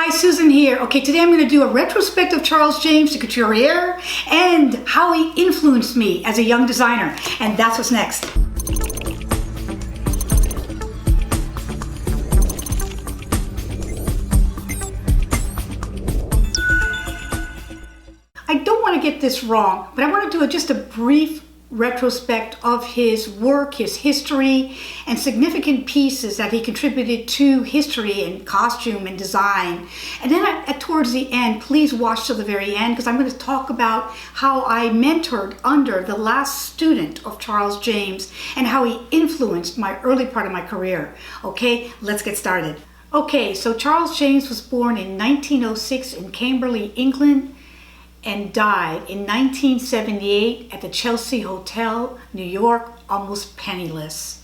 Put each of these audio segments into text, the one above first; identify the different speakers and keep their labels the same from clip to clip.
Speaker 1: Hi, Susan here. Okay, today I'm going to do a retrospective of Charles James de Couturier and how he influenced me as a young designer. And that's what's next. I don't want to get this wrong, but I want to do just a brief retrospect of his work, his history, and significant pieces that he contributed to history and costume and design. And then towards the end, please watch till the very end, because I'm going to talk about how I mentored under the last student of Charles James and how he influenced my early part of my career. Okay, let's get started. Okay, so Charles James was born in 1906 in Camberley, England, and died in 1978 at the Chelsea Hotel, New York, almost penniless.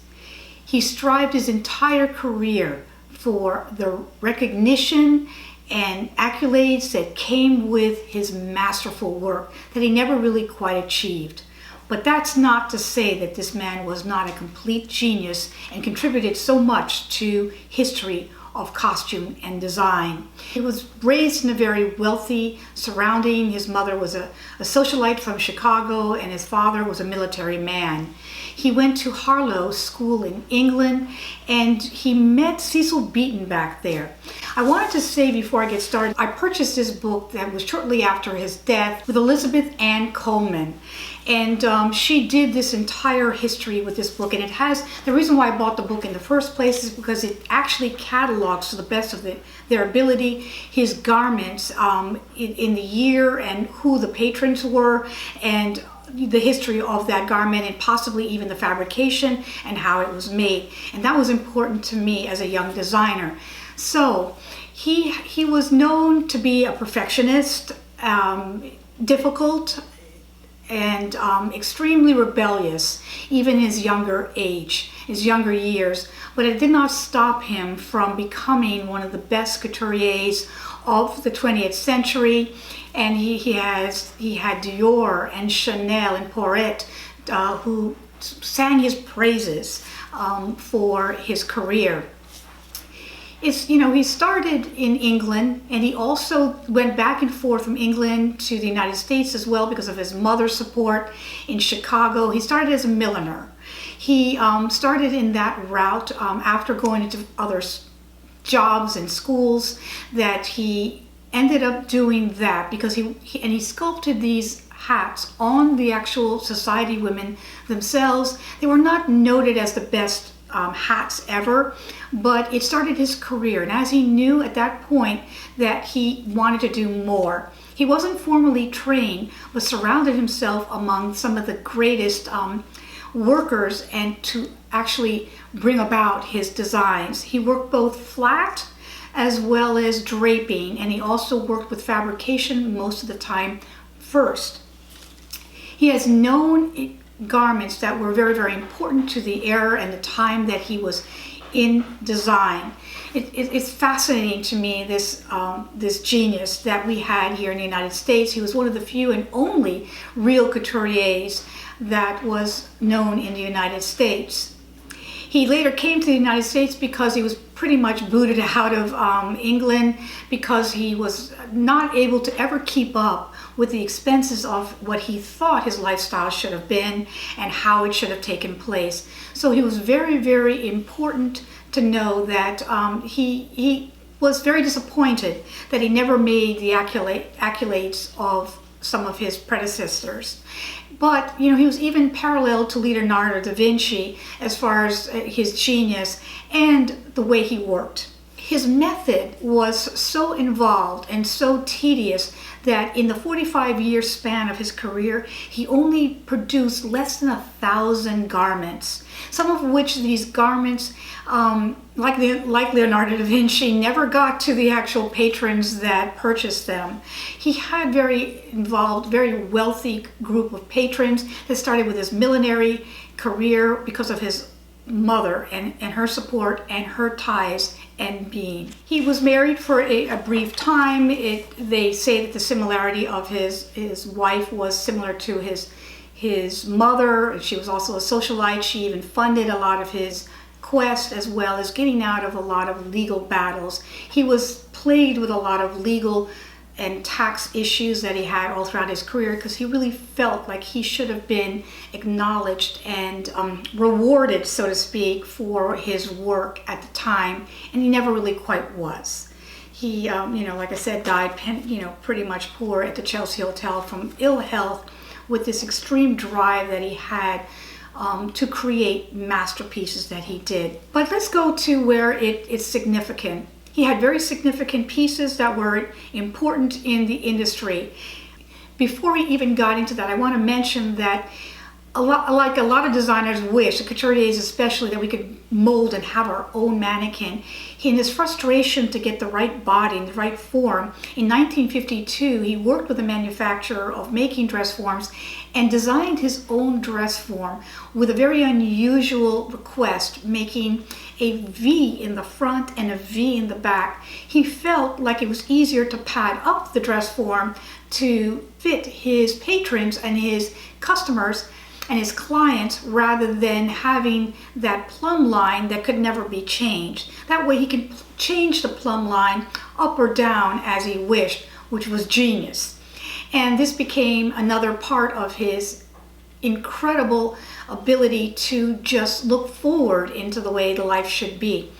Speaker 1: He strived his entire career for the recognition and accolades that came with his masterful work that he never really quite achieved. But that's not to say that this man was not a complete genius and contributed so much to history of costume and design. He was raised in a very wealthy surrounding. His mother was a socialite from Chicago and his father was a military man. He went to Harlow School in England and he met Cecil Beaton back there. I wanted to say before I get started, I purchased this book that was shortly after his death with Elizabeth Ann Coleman. And she did this entire history with this book, and it has, the reason why I bought the book in the first place is because it actually catalogs to the best of their ability his garments in the year and who the patrons were and the history of that garment and possibly even the fabrication and how it was made. And that was important to me as a young designer. So he was known to be a perfectionist, difficult, and extremely rebellious, even his younger age, his younger years. But it did not stop him from becoming one of the best couturiers of the 20th century. And he had Dior and Chanel and Poret who sang his praises for his career. He started in England, and he also went back and forth from England to the United States as well because of his mother's support in Chicago. He started as a milliner. He started in that route after going into other jobs and schools, that he ended up doing that because he sculpted these hats on the actual society women themselves. They were not noted as the best hats ever, but it started his career. And as he knew at that point that he wanted to do more, he wasn't formally trained, but surrounded himself among some of the greatest workers and to actually bring about his designs. He worked both flat as well as draping, and he also worked with fabrication most of the time first. He has known garments that were very, very important to the era and the time that he was in design. It's fascinating to me, this genius that we had here in the United States. He was one of the few and only real couturiers that was known in the United States. He later came to the United States because he was pretty much booted out of England because he was not able to ever keep up with the expenses of what he thought his lifestyle should have been and how it should have taken place. So he was very, very important to know that he was very disappointed that he never made the accolades of some of his predecessors. But he was even parallel to Leonardo da Vinci as far as his genius and the way he worked. His method was so involved and so tedious that in the 45-year span of his career, he only produced less than 1,000 garments. Some of which these garments, like Leonardo da Vinci, never got to the actual patrons that purchased them. He had very involved, very wealthy group of patrons that started with his millinery career because of his mother and her support and her ties and being. He was married for a brief time. They say that the similarity of his wife was similar to his mother. She was also a socialite. She even funded a lot of his quest, as well as getting out of a lot of legal battles. He was plagued with a lot of legal and tax issues that he had all throughout his career, because he really felt like he should have been acknowledged and rewarded, so to speak, for his work at the time, and he never really quite was. He, like I said, died, pretty much poor at the Chelsea Hotel from ill health, with this extreme drive that he had to create masterpieces that he did. But let's go to where it's significant. He had very significant pieces that were important in the industry. Before we even got into that, I want to mention that a lot of designers wish, the couturiers especially, that we could mold and have our own mannequin. In his frustration to get the right body and the right form, in 1952, he worked with a manufacturer of making dress forms and designed his own dress form with a very unusual request, making a V in the front and a V in the back. He felt like it was easier to pad up the dress form to fit his patrons and his customers and his clients, rather than having that plumb line that could never be changed. That way he could change the plumb line up or down as he wished, which was genius. And this became another part of his incredible ability to just look forward into the way the life should be.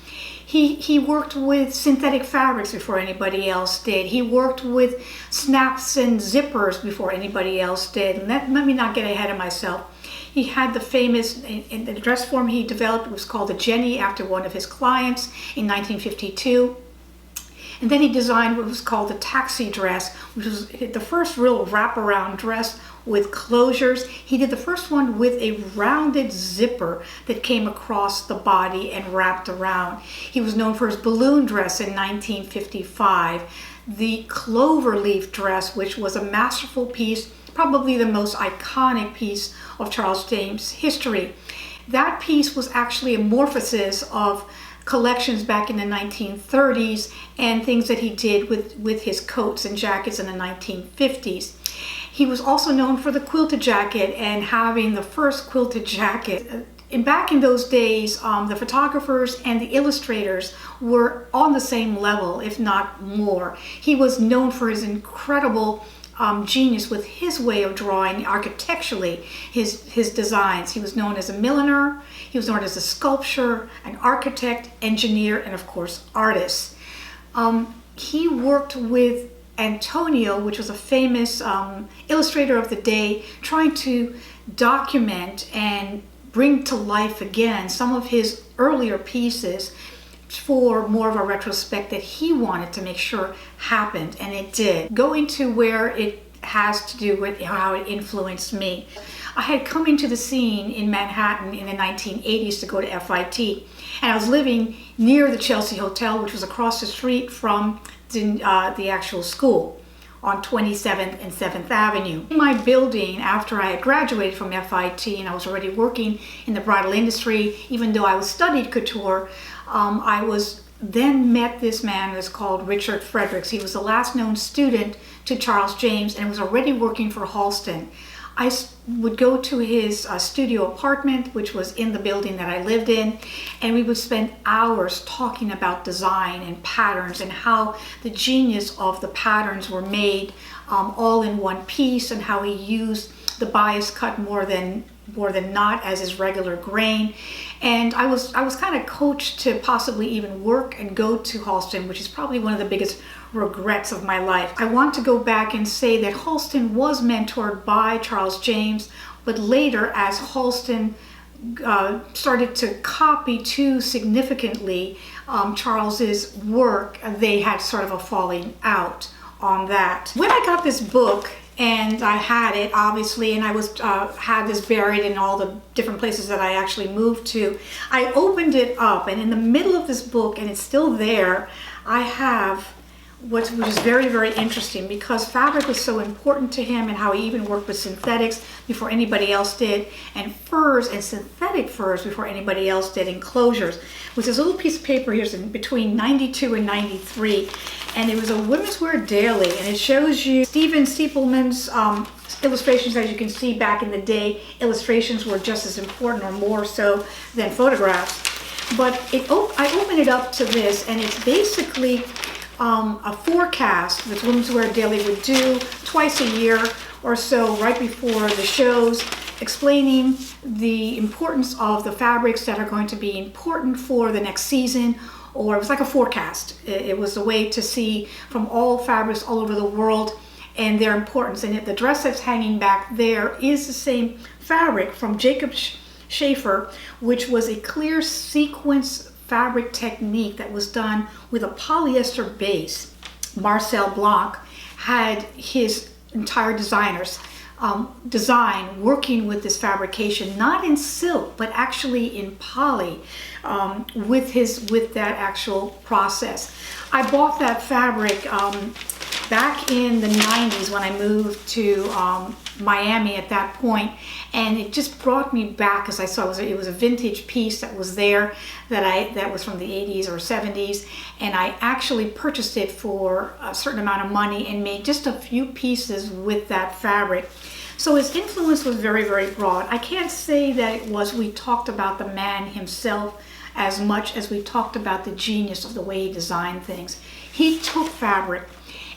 Speaker 1: He worked with synthetic fabrics before anybody else did. He worked with snaps and zippers before anybody else did. And let me not get ahead of myself. He had the famous, in the dress form he developed, was called the Jenny, after one of his clients in 1952. And then he designed what was called the taxi dress, which was the first real wraparound dress with closures. He did the first one with a rounded zipper that came across the body and wrapped around. He was known for his balloon dress in 1955. The cloverleaf dress, which was a masterful piece, probably the most iconic piece of Charles James history. That piece was actually a morphosis of collections back in the 1930s and things that he did with his coats and jackets in the 1950s. He was also known for the quilted jacket and having the first quilted jacket. And back in those days, the photographers and the illustrators were on the same level, if not more. He was known for his incredible genius with his way of drawing architecturally his designs. He was known as a milliner, he was known as a sculptor, an architect, engineer, and of course artist. He worked with Antonio, which was a famous illustrator of the day, trying to document and bring to life again some of his earlier pieces for more of a retrospect that he wanted to make sure happened, and it did. Going to where it has to do with how it influenced me. I had come into the scene in Manhattan in the 1980s to go to FIT, and I was living near the Chelsea Hotel, which was across the street from the actual school on 27th and 7th Avenue. In my building, after I had graduated from FIT and I was already working in the bridal industry, even though I was studied couture, I was then met this man who was called Richard Fredericks. He was the last known student to Charles James and was already working for Halston. I would go to his studio apartment, which was in the building that I lived in, and we would spend hours talking about design and patterns and how the genius of the patterns were made all in one piece, and how he used the bias cut more than not as his regular grain. And I was kind of coached to possibly even work and go to Halston, which is probably one of the biggest regrets of my life. I want to go back and say that Halston was mentored by Charles James, but later, as Halston started to copy too significantly Charles's work, they had sort of a falling out on that. When I got this book, and I had it obviously, and I was had this buried in all the different places that I actually moved to, I opened it up, and in the middle of this book, and it's still there, I have which is very, very interesting, because fabric was so important to him, and how he even worked with synthetics before anybody else did, and furs and synthetic furs before anybody else did, and closures. With this little piece of paper here in between 92 and 93, and it was a Women's Wear Daily, and it shows you Stephen Stiepelman's illustrations. As you can see, back in the day, illustrations were just as important or more so than photographs. But I open it up to this, and it's basically a forecast that Women's Wear Daily would do twice a year or so, right before the shows, explaining the importance of the fabrics that are going to be important for the next season. Or it was like a forecast. It was a way to see from all fabrics all over the world and their importance. And the dress that's hanging back there is the same fabric from Jacob Schaefer, which was a clear sequence fabric technique that was done with a polyester base. Marcel Blanc had his entire design working with this fabrication, not in silk, but actually in poly, with that actual process. I bought that fabric back in the 90s when I moved to Miami at that point, and it just brought me back, as I saw it was a vintage piece that was there that was from the 80s or 70s, and I actually purchased it for a certain amount of money and made just a few pieces with that fabric. So his influence was very, very broad. I can't say that we talked about the man himself as much as we talked about the genius of the way he designed things. He took fabric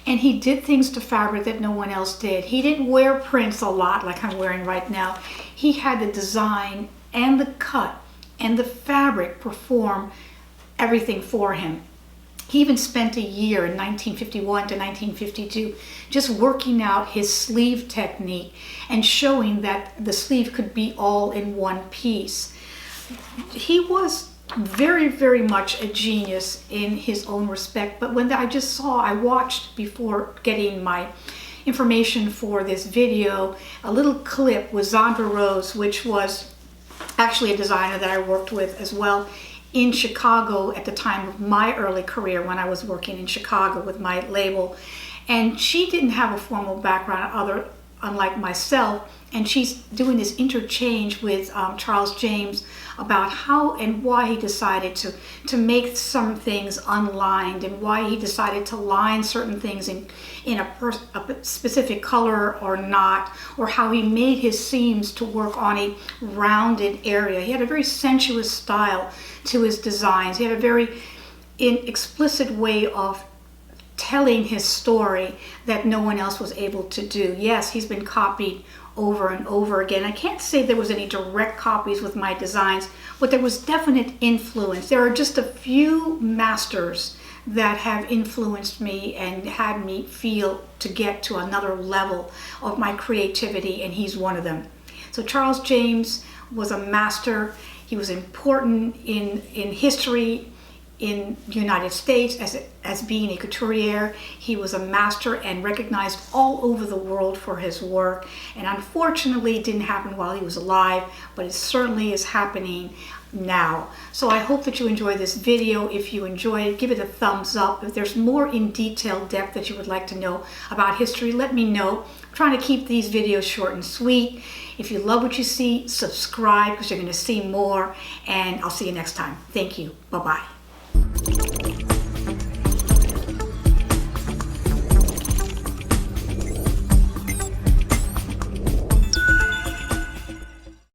Speaker 1: and he did things to fabric that no one else did. He didn't wear prints a lot like I'm wearing right now. He had the design and the cut and the fabric perform everything for him. He even spent a year in 1951 to 1952 just working out his sleeve technique and showing that the sleeve could be all in one piece. He was very, very much a genius in his own respect, but when I watched before getting my information for this video, a little clip with Zandra Rose, which was actually a designer that I worked with as well in Chicago at the time of my early career when I was working in Chicago with my label. And she didn't have a formal background unlike myself, and she's doing this interchange with Charles James about how and why he decided to make some things unlined and why he decided to line certain things in a specific color or not, or how he made his seams to work on a rounded area. He had a very sensuous style to his designs. He had a very explicit way of telling his story that no one else was able to do. Yes, he's been copied over and over again. I can't say there was any direct copies with my designs, but there was definite influence. There are just a few masters that have influenced me and had me feel to get to another level of my creativity, and he's one of them. So Charles James was a master. He was important in history in the United States as being a couturier. He was a master and recognized all over the world for his work. And unfortunately, it didn't happen while he was alive, but it certainly is happening now. So I hope that you enjoy this video. If you enjoyed it, give it a thumbs up. If there's more in detailed depth that you would like to know about history, let me know. I'm trying to keep these videos short and sweet. If you love what you see, subscribe because you're going to see more, and I'll see you next time. Thank you. Bye-bye.